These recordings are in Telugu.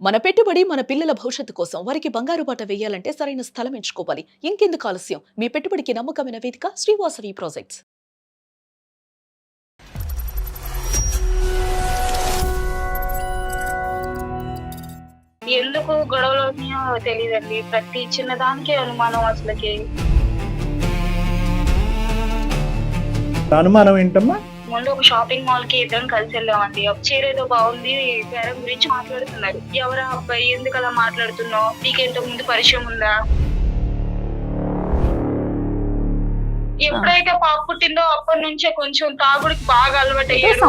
మన పెట్టుబడి మన పిల్లల భవిష్యత్తు కోసం వారికి బంగారు బాట వేయాలంటే సరైన స్థలం ఎంచుకోవాలి. ఇంకెందుకు ఆలస్యం? మీ పెట్టుబడికి నమ్మకమైన వేదిక శ్రీవాసవి ప్రాజెక్ట్స్. ఎందుకు గొడవలు అవుతున్నాయో తెలియదండి. ప్రతి చిన్నదానికి అనుమానం అసలుకి. అనుమానం ఏంటమ్మా? ముందు ఒక షాపింగ్ మాల్ కి ఇద్దరం కలిసి వెళ్ళామండి. చీర ఏదో బాగుంది, పేరం గురించి మాట్లాడుతున్నారు. ఎవరా అబ్బాయి, ఎందుకు అలా మాట్లాడుతున్నావు, నీకెంతకు ముందు పరిచయం ఉందా? ఎప్పుడైతే పాప పుట్టిందో అప్పటి నుంచే కొంచెం తాగుడికి బాగా అలవాటు అయ్యాడు.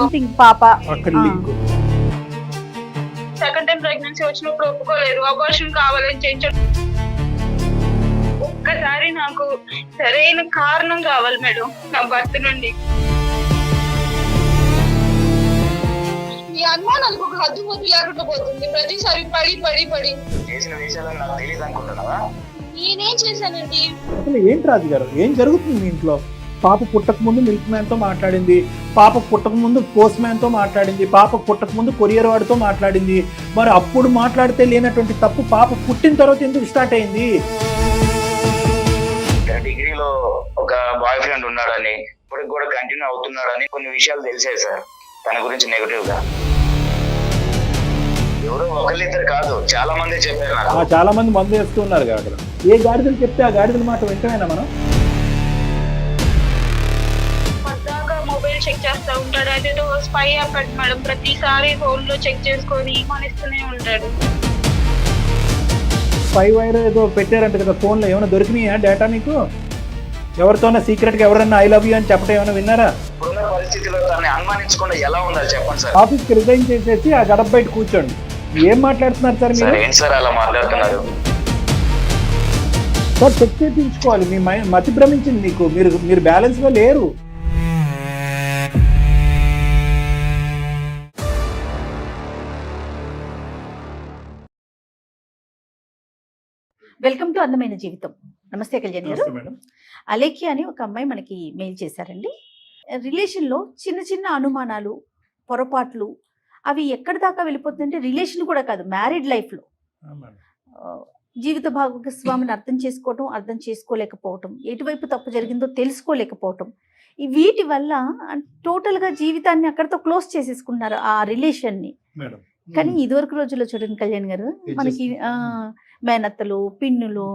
సెకండ్ టైం ప్రెగ్నెన్సీ వచ్చినప్పుడు ఒప్పుకోలేదు, అబార్షన్ కావాలని చేయించాడు. ఒక్కసారి నాకు సరైన కారణం కావాలి మేడం నా భర్త నుండి. ఈ అనుమానాలకు ఒక హద్దు పొద్దు లేకుండా పోతుంది. ప్రతిసారి పడి పడి పడి చేసిన విషయాలు నాకు తెలియదు అనుకుంటున్నావా? నేనేం చేశానండి? అసలు ఏంటి రాజు గారు, ఏం జరుగుతుంది మీ ఇంట్లో? పాప పుట్టక ముందు మిల్క్ మ్యాన్ తో మాట్లాడింది, పాప పుట్టక ముందు పోస్ట్ మ్యాన్ తో మాట్లాడింది, పాప పుట్టక ముందు కొరియర్ వాడితో మాట్లాడింది. మరి అప్పుడు మాట్లాడితే లేనటువంటి తప్పు పాప పుట్టిన తర్వాత ఎందుకు స్టార్ట్ అయింది? డిగ్రీలో ఒక బాయ్ ఫ్రెండ్ ఉన్నాడని, ఇప్పటికి కూడా కంటిన్యూ అవుతున్నాడని కొన్ని విషయాలు తెలిసాయి సార్ తన గురించి నెగటివ్ గా. ఎవరో ఒకళ్ళిద్దరు కాదు, చాలా మంది చెప్పారు నాకు. చాలా మంది మందు వేస్తూ ఉన్నారు కాబట్టి ఏ గాడిదలు చెప్తే ఆ గాడిదల మాట వెంటనేనా మనం? పద్దాకా మొబైల్ చెక్ చేస్తా ఉంటాడు. అదేదో స్పై యాప్ మేడం, ప్రతిసారి ఫోన్ లో చెక్ చేసుకొని మనిస్తూనే ఉంటాడు. స్పై వైర్ ఏదో పెట్టారంట కదా ఫోన్లో, ఏమైనా దొరికినాయా డేటా నీకు? ఎవరితోనా సీక్రెట్ గా ఎవరన్నా ఐ లవ్ యూ అని చెప్పడం ఏమైనా విన్నారా? ఇప్పుడున్న పరిస్థితిలో తనని అనుమానించకుండా ఎలా ఉండాలి చెప్పండి సార్. ఆఫీస్ కి రిజైన్ చేసేసి ఆ గడప బయట కూర్చోండి. ఏం మాట్లాడుతున్నారు సార్ మీరు? ఏంటి సార్ అలా మాట్లాడుతున్నారు? సార్ చెక్ చేయించుకోవాలి. మీ మతి భ్రమించింది మీకు, మీరు బ్యాలెన్స్ గా లేరు. వెల్కమ్ టు అందమైన జీవితం. నమస్తే కళ్యాణ్ గారు. అలేఖ్య అని ఒక అమ్మాయి మనకి మెయిల్ చేశారండి. రిలేషన్లో చిన్న చిన్న అనుమానాలు, పొరపాట్లు అవి ఎక్కడి దాకా వెళ్ళిపోతుందంటే రిలేషన్ కూడా కాదు, మ్యారీడ్ లైఫ్లో జీవిత భాగస్వామిని అర్థం చేసుకోవటం, అర్థం చేసుకోలేకపోవటం, ఎటువైపు తప్పు జరిగిందో తెలుసుకోలేకపోవటం, వీటి వల్ల టోటల్గా జీవితాన్ని అక్కడితో క్లోజ్ చేసేసుకున్నారు ఆ రిలేషన్ని. కానీ ఇదివరకు రోజుల్లో చూడండి కళ్యాణ్ గారు, మనకి మేనత్తలు, పిన్నులు,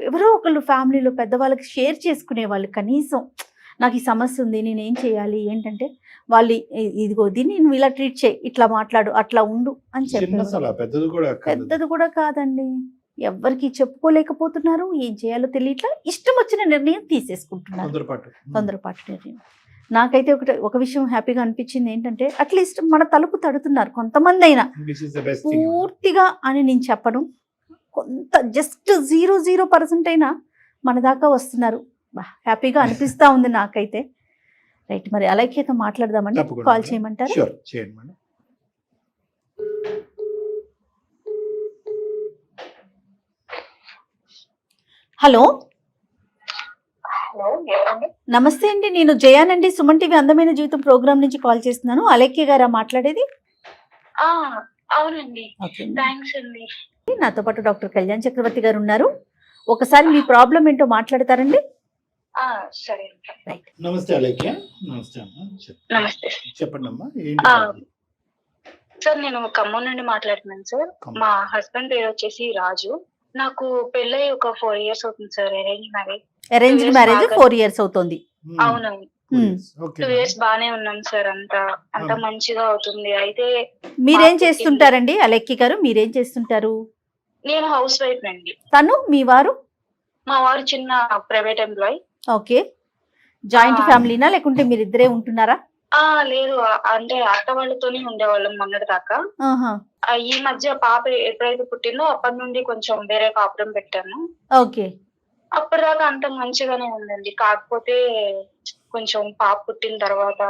ఎవరో ఒకళ్ళు ఫ్యామిలీలో పెద్దవాళ్ళకి షేర్ చేసుకునే వాళ్ళు. కనీసం నాకు ఈ సమస్య ఉంది, నేనేం చేయాలి, ఏంటంటే వాళ్ళు ఇదిగో దీన్ని నువ్వు ఇలా ట్రీట్ చేయి, ఇట్లా మాట్లాడు, అట్లా ఉండు అని చెప్పారు. పెద్దది కూడా కాదండి, ఎవరికి చెప్పుకోలేకపోతున్నారు, ఏం చేయాలో తెలియట్లా, ఇష్టం వచ్చిన నిర్ణయం తీసేసుకుంటున్నారు, తొందరపాటు నిర్ణయం. నాకైతే ఒక విషయం హ్యాపీగా అనిపించింది ఏంటంటే, అట్లీస్ట్ మన తలుపు తడుతున్నారు కొంతమంది అయినా, పూర్తిగా అని నేను చెప్పను, కొంత జస్ట్ 0.0% అయినా మన దాకా వస్తున్నారు. హ్యాపీగా అనిపిస్తా ఉంది నాకైతే. రైట్, మరి అలేఖ్యతో మాట్లాడదామండి. కాల్ చేయమంటారు? హలో నమస్తే అండి, నేను జయానండి, సుమన్ టీవీ అందమైన జీవితం ప్రోగ్రామ్ నుంచి కాల్ చేస్తున్నాను. అలేఖ్య గారా మాట్లాడేది? అవునండి, థాంక్స్ అండి. నాతో పాటు డాక్టర్ కళ్యాణ్ చక్రవర్తి గారు ఉన్నారు. ఒకసారి మీ ప్రాబ్లం ఏంటో మాట్లాడతారండి? సరే. నమస్తే అలేఖ్య. నమస్తే అమ్మా, నమస్తే. చెప్పండి అమ్మా. సార్, నేను ఖమ్మం నుండి మాట్లాడుతున్నాను సార్. మా హస్బెండ్ పేరు వచ్చేసి రాజు. నాకు పెళ్ళై ఒక 4 years అవుతుంది సార్. అరేంజ్డ్ మ్యారేజ్ 4 years అవుతుంది. అవునండి. 2 years బానే ఉన్నాం సార్. అంత మంచిగా అవుతుంది. అయితే మీరేం చేస్తుంటారండి అలేఖ్య గారు? మీరేం చేస్తుంటారు? నేను హౌస్ వైఫ్ అండి. తను మీ వారు? మా వారు చిన్న ప్రైవేట్ ఎంప్లాయ్. ఓకే. జాయింట్ ఫ్యామిలీనా లేకుంటే మీరిద్దరే ఉంటున్నారా? లేదు, అంటే అత్త వాళ్ళతోనే ఉండేవాళ్ళం మొన్నటి దాకా. ఈ మధ్య పాప ఎప్పుడైతే పుట్టిందో అప్పటి నుండి కొంచెం వేరే కాపురం పెట్టాను. ఓకే. అప్పటిదాకా అంత మంచిగానే ఉందండి. కాకపోతే కొంచెం పాప పుట్టిన తర్వాత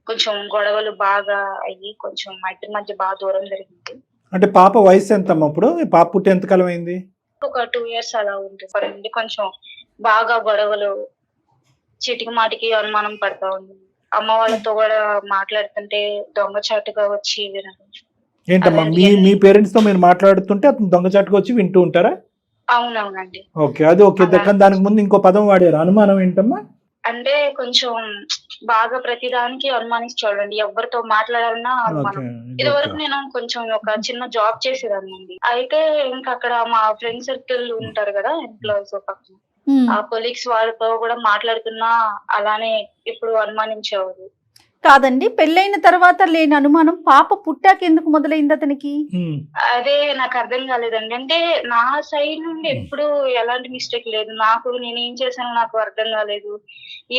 కొంచెం గొడవలు బాగా అయ్యి కొంచెం మా ఇద్దరి మధ్య బాగా దూరం జరిగింది. అంటే పాప వయసు ఎంతమ్మా ఇప్పుడు? పాప పుట్టి ఎంత కాలం అయింది? ఒక 2 years అలా ఉంటుంది. కొంచెం బాగా గొడవలు, చీటికి మాటికి అనుమానం పడతా ఉంది. అమ్మ వాళ్ళతో కూడా మాట్లాడుతుంటే దొంగచాటుగా వచ్చి వినడం, ఏంటమ్మా మీ పేరెంట్స్ తో మీరు మాట్లాడుతుంటే అతను దొంగచాటుగా వచ్చి వింటూ ఉంటారా? అవునవునండి. ఓకే, అది ఓకే. కానీ దానికి ముందు ఇంకో పదం వాడారు, అనుమానం ఏంటమ్మా? అంటే కొంచెం బాగా ప్రతిదానికి అనుమానించాడండి. ఎవరితో మాట్లాడాలన్నా అనుమానం. ఇది వరకు నేను కొంచెం ఒక చిన్న జాబ్ చేసేదాన్నండి. అయితే ఇంకా అక్కడ మా ఫ్రెండ్ సర్కిల్ ఉంటారు కదా ఎంప్లాయీస్, పక్కన ఆ కొలీగ్స్ వాళ్ళతో కూడా మాట్లాడుతున్నా అలానే ఇప్పుడు అనుమానించేవారు. కాదండి, పెళ్ళైన తర్వాత లేని అనుమానం పాప పుట్టాక ఎందుకు మొదలైంది అతనికి? అదే నాకు అర్థం కాలేదండి. అంటే నా సైడ్ నుండి ఎప్పుడు ఎలాంటి మిస్టేక్ లేదు. నేనేం చేశానో నాకు అర్థం కాలేదు.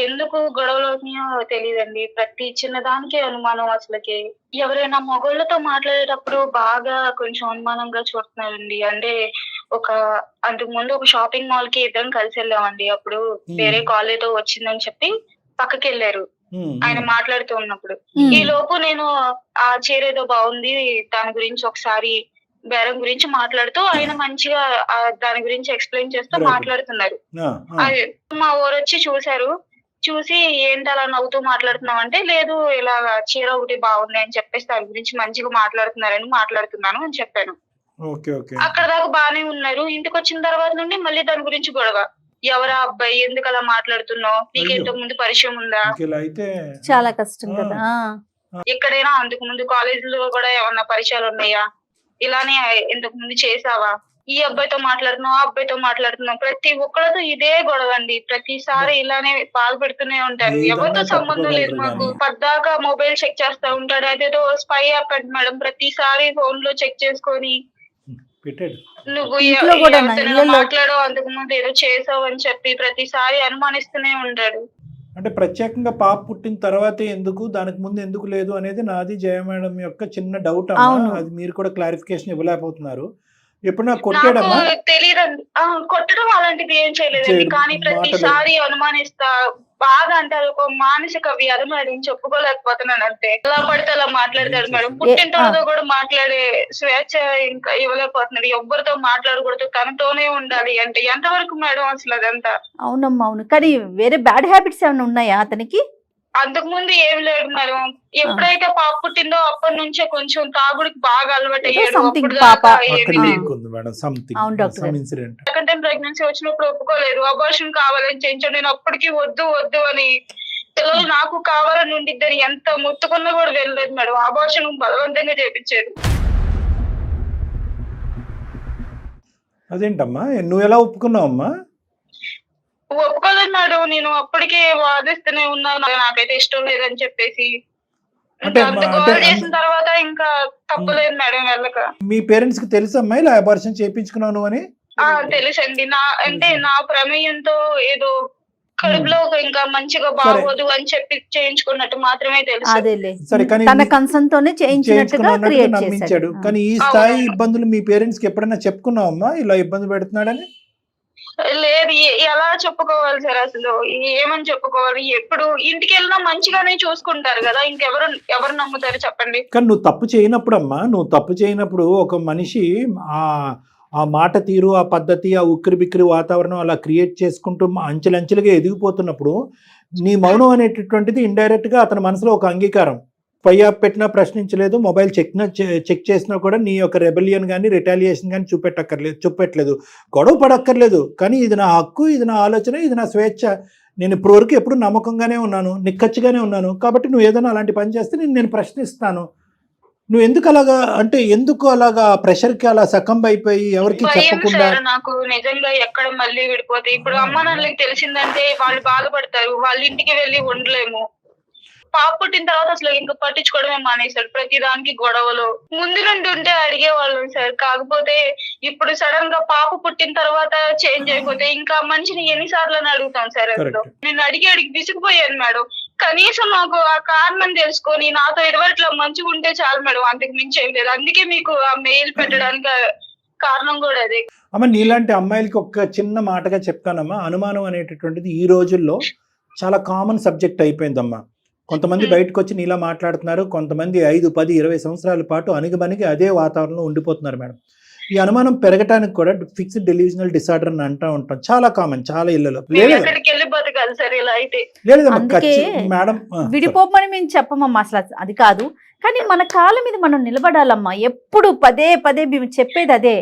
ఎందుకు గొడవలు అవుతున్నాయో తెలియదండి. ప్రతి చిన్నదానికే అనుమానం. అసలుకి ఎవరైనా మగోళ్ళతో మాట్లాడేటప్పుడు బాగా కొంచెం అనుమానంగా చూస్తున్నారండి. అంటే అంతకు ముందు ఒక షాపింగ్ మాల్ కి ఇద్దరం కలిసి వెళ్ళామండి. అప్పుడు వేరే కాల్ ఏదో వచ్చిందని చెప్పి పక్కకి వెళ్ళారు ఆయన మాట్లాడుతూ ఉన్నప్పుడు. ఈ లోపు నేను ఆ చీర ఏదో బాగుంది, దాని గురించి ఒకసారి బేరం గురించి మాట్లాడుతూ ఆయన మంచిగా దాని గురించి ఎక్స్ప్లెయిన్ చేస్తూ మాట్లాడుతున్నారు. మా ఊరొచ్చి చూశారు. చూసి ఏంటి అలా నవ్వుతూ మాట్లాడుతున్నావు అంటే, లేదు ఇలా చీర ఒకటి బాగుంది అని చెప్పేసి దాని గురించి మంచిగా మాట్లాడుతున్నారని మాట్లాడుతున్నాను అని చెప్పాను. అక్కడ దాకా బానే ఉన్నారు. ఇంటికి వచ్చిన తర్వాత నుండి మళ్ళీ దాని గురించి గొడవ. ఎవరా అబ్బాయి, ఎందుకు అలా మాట్లాడుతున్నావు, నీకు ఇంతకు ముందు పరిచయం ఉందా? చాలా కష్టం కదా. ఎక్కడైనా అంతకు ముందు కాలేజ్ లో కూడా ఏమన్నా పరిచయాలు ఉన్నాయా? ఇలానే ఇంతకు ముందు చేసావా? ఈ అబ్బాయితో మాట్లాడుతున్నావు, ఆ అబ్బాయితో మాట్లాడుతున్నావు, ప్రతి ఒక్కరితో ఇదే గొడవ అండి. ప్రతిసారి ఇలానే బాధపెడుతూనే ఉంటారు. ఎవరితో సంబంధం లేదు మాకు. పద్దాకా మొబైల్ చెక్ చేస్తా ఉంటాడు. అదేదో స్పై యాప్ అంట మేడం. ప్రతిసారి ఫోన్ లో చెక్ చేసుకొని నువ్వు మాట్లాడో అంతకు ముందు ఏదో చేసావు అని చెప్పి ప్రతిసారి అనుమానిస్తూనే ఉంటాడు. అంటే ప్రత్యేకంగా పాప పుట్టిన తర్వాత ఎందుకు, దానికి ముందు ఎందుకు లేదు అనేది నాది జయ మేడం యొక్క చిన్న డౌట్ అమ్మా. అది మీరు కూడా క్లారిఫికేషన్ ఇవ్వలేకపోతున్నారు. ఎప్పుడన్నా కొట్టాడమ్మా? తెలియదండి. కొట్టడం అలాంటిది ఏం చేయలేదండి. కానీ ప్రతిసారి అనుమానిస్తా బాగా అంటారు. ఒక మానసిక వ్యాధి మేడం, చెప్పుకోలేకపోతున్నాను అంతే. ఎలా పడితే అలా మాట్లాడతాడు మేడం. పుట్టింటోళ్ళతో కూడా మాట్లాడే స్వేచ్ఛ ఇంకా ఇవ్వలేకపోతున్నాడు. ఎవరితో మాట్లాడకూడదు, తనతోనే ఉండాలి అంటే ఎంతవరకు మేడం అసలు అదంతా? అవునమ్మా, అవును. కానీ వేరే బ్యాడ్ హ్యాబిట్స్ ఏమైనా ఉన్నాయా అతనికి? అంతకు ముందు ఏం లేదు మేడం. ఎప్పుడైతే పాప పుట్టిందో అప్పటి నుంచే కొంచెం తాగుడికి బాగా అలవాటు అయ్యాడు. సెకండ్ టైం ప్రెగ్నెన్సీ వచ్చినప్పుడు ఒప్పుకోలేదు. అబార్షన్ కావాలని చేయించాడు. నేను అప్పటికి వద్దు వద్దు అని, పిల్లలు నాకు కావాలని ఉండిద్దని ఎంత మొత్తుకున్నా కూడా వెళ్ళలేదు మేడం. అబార్షన్ బలవంతంగా చేయించాడు. అదేంటమ్మా, నువ్వు ఎలా ఒప్పుకున్నావమ్మా? ఒప్పుకోదన్నాడు. నేను అప్పటికే వాదిస్తూనే ఉన్నాను, నాకైతే ఇష్టం లేదని చెప్పేసి. చేసిన తర్వాత ఇంకా తప్పలేదు మేడం వెళ్ళక. మీ పేరెంట్స్ కి తెలుసమ్మా ఇలా అబార్షన్ చేయించుకున్నాను అని? తెలుసండి. నా ప్రమేయంతో ఏదో కడుపులో ఇంకా మంచిగా బాగోదు అని చెప్పి చేయించుకున్నట్టు మాత్రమే తెలుసు. తన కన్సర్న్ తోనే చేయించినట్టుగా క్రియేట్ చేశాడు. కానీ ఈ స్థాయి ఇబ్బందులు మీ పేరెంట్స్ కి ఎప్పుడైనా చెప్పుకున్నావమ్మా ఇలా ఇబ్బంది పెడుతున్నాడని? లేదు. ఎలా చెప్పుకోవాలి సార్? అసలు ఏమని చెప్పుకోవాలి? ఎప్పుడు ఇంటికి వెళ్ళినా మంచిగానే చూసుకుంటారు కదా, ఎవరు నమ్ముతారు చెప్పండి? కానీ నువ్వు తప్పు చేయనప్పుడు అమ్మా, నువ్వు తప్పు చేయనప్పుడు ఒక మనిషి ఆ మాట తీరు, ఆ పద్ధతి, ఆ ఉక్కిరి బిక్కిరి వాతావరణం అలా క్రియేట్ చేసుకుంటూ అంచెలంచెలుగా ఎదిగిపోతున్నప్పుడు నీ మౌనం అనేటటువంటిది ఇండైరెక్ట్ గా అతని మనసులో ఒక అంగీకారం. పయ్యా పెట్టినా ప్రశ్నించలేదు, మొబైల్ చెక్ చేసినా కూడా నీ యొక్క రెబెలియన్ కానీ రిటాలియేషన్ కానీ చూపెట్టలేదు, గొడవ పడక్కర్లేదు. కానీ ఇది నా హక్కు, ఇది నా ఆలోచన, ఇది నా స్వేచ్ఛ. నేను ఇప్పటివరకు ఎప్పుడు నమ్మకంగానే ఉన్నాను, నిక్కచ్చిగానే ఉన్నాను. కాబట్టి నువ్వు ఏదైనా అలాంటి పని చేస్తే నేను ప్రశ్నిస్తాను. నువ్వు ఎందుకు అలాగా ప్రెషర్కి అలా సకంబ్ అయిపోయి ఎవరికి చెప్పకుండా? నాకు నిజంగా ఎక్కడ మళ్ళీ విడిపోతే ఇప్పుడు అమ్మ నాన్నలకి తెలిసిందంటే వాళ్ళు బాధపడతారు. వాళ్ళ ఇంటికి వెళ్ళి ఉండలేము. పాప పుట్టిన తర్వాత అసలు ఇంకా పట్టించుకోవడమే మానేశాడు. ప్రతి దానికి గొడవలు. ముందు నుండి ఉంటే అడిగేవాళ్ళం సార్. కాకపోతే ఇప్పుడు సడన్ గా పాప పుట్టిన తర్వాత చేంజ్ అయిపోతే ఇంకా మనిషిని ఎన్నిసార్లు అని అడుగుతాం సార్. అసలు నేను అడిగి విసిగిపోయాను మేడం. కనీసం నాకు ఆ కారణం తెలుసుకొని నాతో ఇరువట్లా మంచిగా ఉంటే చాలు మేడం, అంతకు మించి ఏం లేదు. అందుకే మీకు ఆ మెయిల్ పెట్టడానికి కారణం కూడా అదే. అమ్మ, నీలాంటి అమ్మాయిలకి ఒక చిన్న మాటగా చెప్తానమ్మా, అనుమానం అనేటటువంటిది ఈ రోజుల్లో చాలా కామన్ సబ్జెక్ట్ అయిపోయిందమ్మా. కొంతమంది బయటకు వచ్చి నీలా మాట్లాడుతున్నారు, కొంతమంది 5, 10, 20 సంవత్సరాల పాటు అణిగిమణిగి అదే వాతావరణంలో ఉండిపోతున్నారు మేడం. ఈ అనుమానం పెరగటానికి కూడా ఫిక్స్డ్ డెల్యూజనల్ డిసార్డర్ అని అంటూ ఉంటాం, చాలా కామన్, చాలా ఇళ్లలో. మేము లేదు ఎక్కడికి వెళ్ళి బతకాలి సార్ ఇలా అయితే? లేదమ్మా, అందుకే మేడం విడిపోమని మేము చెప్పమమ్మా, అసలు అది కాదు. కానీ మన కాళ్ళ మీద మనం నిలబడాలమ్మా. ఎప్పుడు పదే పదే మేము చెప్పేది అదే,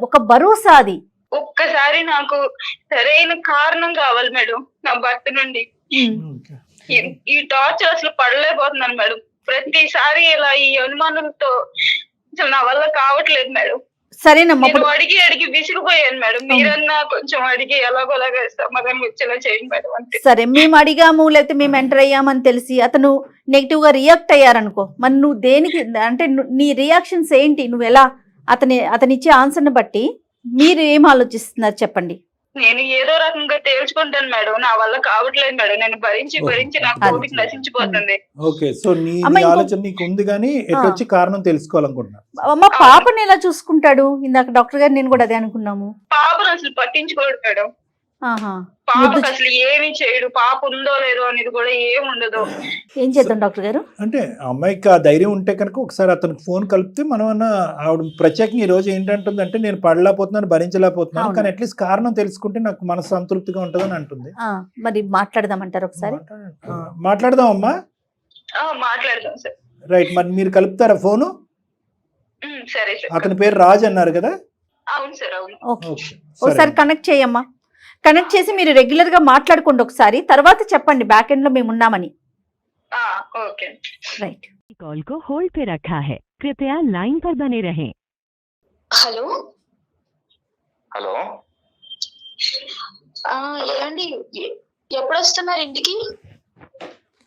ఒక భరోసా అది. ఒక్కసారి నాకు సరైన కారణం కావాలి మేడం నా భర్త నుండి. ఈ టార్చర్ అసలు పడలేకపోతున్నాను మేడం. ప్రతిసారి ఇలా ఈ అనుమానంతో అసలు నా వల్ల కావట్లేదు మేడం. సరేనమ్మా, నేను అడిగి విసిగిపోయాను మేడం. మీరన్నా కొంచెం అడిగి ఎలాగోలాగా సమాధానం వచ్చేలా చేయండి మేడం అంతే. సరే, మేము అడిగాము లేకపోతే మేము ఎంటర్ అయ్యామని తెలిసి అతను నెగిటివ్ గా రియాక్ట్ అయ్యారనుకో, మరి నువ్వు దేనికి అంటే నీ రియాక్షన్స్ ఏంటి? నువ్వు ఎలా అతనిచ్చే ఆన్సర్ని బట్టి మీరు ఏం ఆలోచిస్తున్నారు చెప్పండి. నేను ఏదో రకంగా తేల్చుకుంటాను మేడం, నా వల్ల కావట్లేదు మేడం. నేను భరించి నా కోపిక నశించిపోతుంది. ఓకే, సో నీ ఆలోచన నీకు ఉంది కానీ ఎటొచ్చి కారణం తెలుసుకోవాలనుకుంటున్నా. అమ్మ, పాపని ఎలా చూసుకుంటాడు? ఇందాక డాక్టర్ గారు నేను కూడా అదే అనుకున్నాము. పాపను అసలు పట్టించుకోడు మేడం. ఆహా, పాపకు అసలు ఏమి చేయడు. పాప ఉందో లేదో అనేది కూడా ఏమి ఉండదు. ఏం చేద్దాం డాక్టర్ గారు? అంటే అమ్మాయికి ఆ ధైర్యం ఉంటే కనుక ఒకసారి అతనికి ఫోన్ కలిపితే మనం అన్న ఆవిడ ప్రత్యేకంగా ఈ రోజు ఏంటంటుందంటే నేను పడలేకపోతున్నాను, భరించలేకపోతున్నాను, కానీ అట్లీస్ట్ కారణం తెలుసుకుంటే నాకు మనసు సంతృప్తిగా ఉంటుందని అంటుంది. మరి మాట్లాడదామంటారు ఒకసారి? మాట్లాడదాం అమ్మా. మాట్లాడదాం సార్. రైట్, మరి మీరు కలుపుతారా ఫోను? సరే సార్. అతని పేరు రాజ్ అన్నారు కదా? అవును సార్, అవును. ఓకే, ఒకసారి కనెక్ట్ చేయమ్మా. కనెక్ట్ చేసి మీరు రెగ్యులర్ గా మాట్లాడుకోండి ఒకసారి, తర్వాత చెప్పండి బ్యాక్ ఎండ్ లో మేము ఉన్నామని. Okay, right. कॉल को होल्ड पे रखा है, कृपया लाइन पर बने रहें। హలో హలో, ఏమండి, ఎప్పుడు వస్తున్నారు ఇంటికి?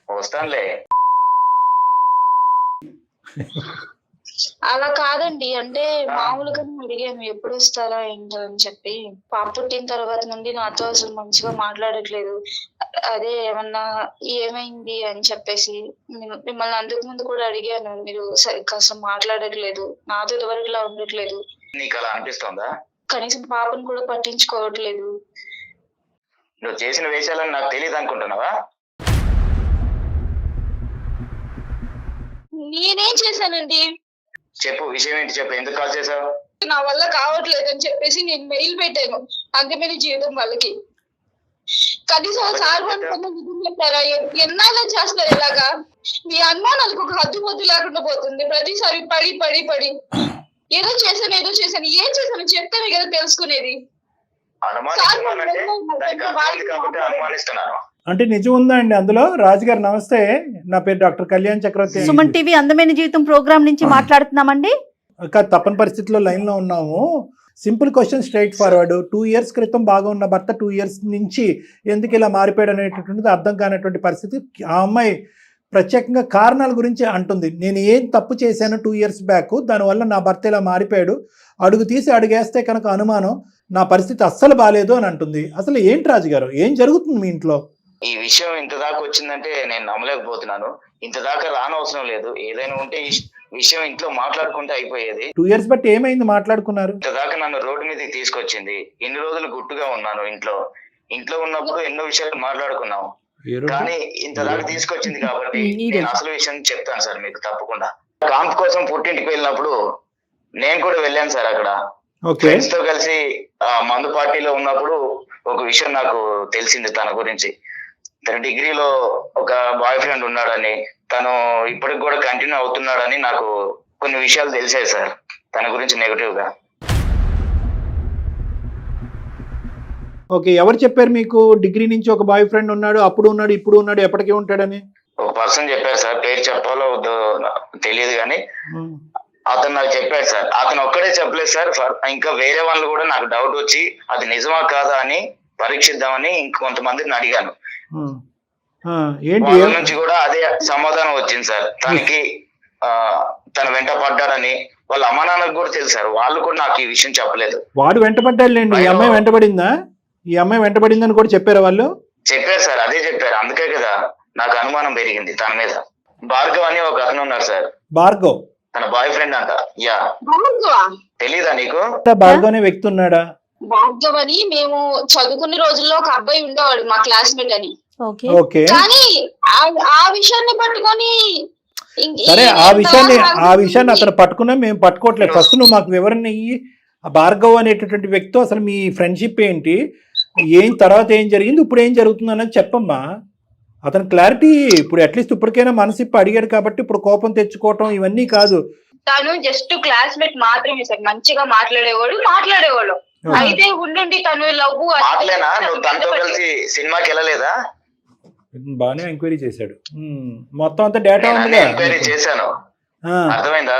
వస్తానులే. అలా కాదండి, అంటే మామూలుగా అడిగాను ఎప్పుడు వస్తారా ఏంటో అని చెప్పి. పాప పుట్టిన తర్వాత నుండి నాతో అసలు మంచిగా మాట్లాడట్లేదు. అదే ఏమన్నా ఏమైంది అని చెప్పేసి మిమ్మల్ని అందుకు ముందు కూడా అడిగాను, మీరు సరిగ్గా అసలు మాట్లాడట్లేదు, నాతో ఇదివరకులా ఉండట్లేదు. నీకు అలా అనిపిస్తుందా? కనీసం పాపను కూడా పట్టించుకోవట్లేదు. నువ్వు చేసిన వేషాలని నాకు తెలియదు అనుకుంటున్నావా? నేనేం చేశానండి? చెప్పు, విషయం ఏంటి చెప్పు, ఎందుకు కాల్ చేసావు? నా వల్ల కావట్లేదు అని చెప్పేసి నేను మెయిల్ పెట్టాను అందమైన జీవితం వాళ్ళకి. కనీసం సార్ చెప్పారా? ఎన్నాళ్ళ చేస్తారు ఇలాగా? మీ అనుమానాలకు ఒక హద్దు పొద్దు లేకుండా పోతుంది. ప్రతిసారి పడి పడి పడి ఏదో చేశాను ఏం చేశాను చెప్తానే కదా తెలుసుకునేది. అంటే నిజం ఉందా అండి అందులో? రాజుగారు నమస్తే, నా పేరు డాక్టర్ కళ్యాణ్ చక్రవర్తి. సుమన్ టీవీ అందమైన జీవితం ప్రోగ్రామ్ నుంచి మాట్లాడుతున్నామండి. తప్పని పరిస్థితిలో లైన్ లో ఉన్నాము. Simple question, straight forward. 2 years క్రితం బాగా ఉన్న భర్త 2 years నుంచి ఎందుకు ఇలా మారిపోయాడు అనేటటువంటిది అర్థం కానటువంటి పరిస్థితి. ఆ అమ్మాయి ప్రత్యేకంగా కారణాల గురించి అంటుంది. నేను ఏం తప్పు చేశాను 2 years బ్యాక్, దానివల్ల నా భర్త ఇలా మారిపోయాడు, అడుగు తీసి అడుగేస్తే కనుక అనుమానం, నా పరిస్థితి అస్సలు బాగాలేదు అని అంటుంది. అసలు ఏంటి రాజుగారు, ఏం జరుగుతుంది మీ ఇంట్లో? ఈ విషయం ఇంత దాకా వచ్చిందంటే నేను నమ్మలేకపోతున్నాను. ఇంత దాకా రానవసరం లేదు. ఏదైనా ఉంటే ఈ విషయం ఇంట్లో మాట్లాడుకుంటే అయిపోయేది. 2 years బట్టి ఏమైంది మాట్లాడుకున్నారు? ఇంత దాకా నన్ను రోడ్డు మీదకి తీసుకొచ్చింది. ఇన్ని రోజులు గుట్టుగా ఉన్నాను ఇంట్లో ఉన్నప్పుడు ఎన్నో విషయాలు మాట్లాడుకున్నాం. కానీ ఇంత దాకా తీసుకొచ్చింది కాబట్టి నేను అసలు విషయం చెప్తాను సార్ మీకు తప్పకుండా. కాంప్ కోసం పుట్టింటికి వెళ్ళినప్పుడు నేను కూడా వెళ్ళాను సార్. అక్కడ ఫ్రెండ్స్ తో కలిసి మందు పార్టీలో ఉన్నప్పుడు ఒక విషయం నాకు తెలిసింది తన గురించి. తన డిగ్రీలో ఒక బాయ్ ఫ్రెండ్ ఉన్నాడని, తను ఇప్పటికి కూడా కంటిన్యూ అవుతున్నాడని నాకు కొన్ని విషయాలు తెలిసాయి సార్ తన గురించి నెగటివ్ గా. ఓకే, ఎవరు చెప్పారు మీకు డిగ్రీ నుంచి ఒక బాయ్ ఫ్రెండ్ ఉన్నాడు, అప్పుడు ఉన్నాడు, ఇప్పుడు ఉన్నాడు, ఎప్పటికీ ఉంటాడని? ఒక పర్సన్ చెప్పారు సార్, పేరు చెప్పాలో వద్దో తెలియదు కానీ అతను నాకు చెప్పాడు సార్. అతను ఒక్కడే చెప్పలేదు సార్, ఇంకా వేరే వాళ్ళు కూడా నాకు డౌట్ వచ్చి అది నిజమా కాదా అని పరీక్షిద్దామని ఇంకొంతమందిని అడిగాను. వాళ్ళ నుంచి కూడా అదే సమాధానం వచ్చింది సార్. తన వెంట పడ్డాడని వాళ్ళ అమ్మా నాన్నకు కూడా తెలుసు సార్. వాళ్ళు కూడా నాకు ఈ విషయం చెప్పలేదు. వాడు వెంటపడ్డాడులేండి. ఈ అమ్మాయి వెంటపడిందా? ఈ అమ్మాయి వెంటపడిందని కూడా చెప్పారు వాళ్ళు? చెప్పారు సార్, అదే చెప్పారు. అందుకే కదా నాకు అనుమానం పెరిగింది తన మీద. భార్గవ్ అని ఒక అతను ఉన్నారు సార్. భార్గవ్ తన బాయ్ ఫ్రెండ్ అంట. యా, తెలీదా నీకు? భార్గవ్ అనే వ్యక్తి ఉన్నాడా? భార్గవ్ అని మేము చదువుకునే రోజుల్లో ఒక అబ్బాయి ఉండేవాడు మా క్లాస్మేట్ అని. ఓకే, కానీ ఆ విషయాన్ని పట్టుకొని సరే, ఆ విషయాన్ని అతను పట్టుకున్నా మేము పట్టుకోవట్లేదు. ఫస్ట్ నువ్వు మాకు వివరణ ఇయ్యి, ఆ భార్గవ్ అనేటటువంటి వ్యక్తితో అసలు మీ ఫ్రెండ్షిప్ ఏంటి, ఏం తర్వాత ఏం జరిగింది, ఇప్పుడు ఏం జరుగుతుంది అన్నది చెప్పమ్మా. అతను క్లారిటీ ఇప్పుడు అట్లీస్ట్ ఇప్పటికైనా మనసు ఇప్పి అడిగాడు కాబట్టి ఇప్పుడు కోపం తెచ్చుకోవటం ఇవన్నీ కాదు. తను జస్ట్ క్లాస్మేట్ మాత్రమే సార్, మంచిగా మాట్లాడేవాడు. అయితే ఉండండి తను లవ్ మాటలేనా? నువ్వు తనతో కలిసి సినిమాకి వెళ్ళలేదా? బాగానే ఎంక్వైరీ చేశాడు. మొత్తం అంతా డేటా ఉంది. ఎంక్వైరీ చేశాను, అర్థమైందా?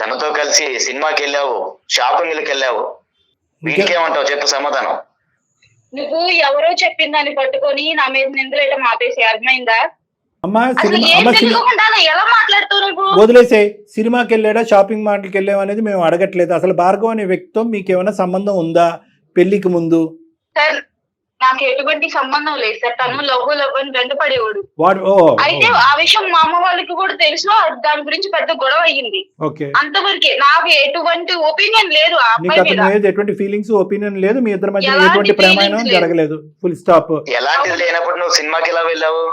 తనతో కలిసి సినిమాకి వెళ్ళావు, షాపింగ్కి వెళ్ళావు, వీటికేమంటావు చెప్పు సమాధానం. నువ్వు ఎవరో చెప్పిన దాన్ని పట్టుకొని నా మీద నిందలేయడం ఆపేసి, అర్థమైందా? ఎలా మాట్లాడుతావు నువ్వు? వదిలేసే. సినిమాకి వెళ్ళాడా, షాపింగ్ మాల్కి వెళ్ళావు అనేది మేము అడగట్లేదు. అసలు భార్గవ్ అనే వ్యక్తితో మీకు ఏమైనా సంబంధం ఉందా పెళ్లికి ముందు? సార్ నాకు ఎటువంటి సంబంధం లేదు సార్. తను లవ్ అని వెంటపడేవాడు. అయితే ఆ విషయం మా అమ్మ వాళ్ళకి కూడా తెలుసు. దాని గురించి పెద్ద గొడవ అయ్యింది. అంతవరకే. నాకు ఎటువంటి ఒపీనియన్ లేదు ఆ అబ్బాయి మీద. ఎటువంటి ఫీలింగ్స్, ఒపీనియన్ లేదు. మీ ఇద్దరి మధ్య ఎటువంటి ప్రేమాయణం జరగలేదు. Full stop. ఎలాంటిది లేనప్పుడు నువ్వు సినిమాకి ఎలా వెళ్ళావు?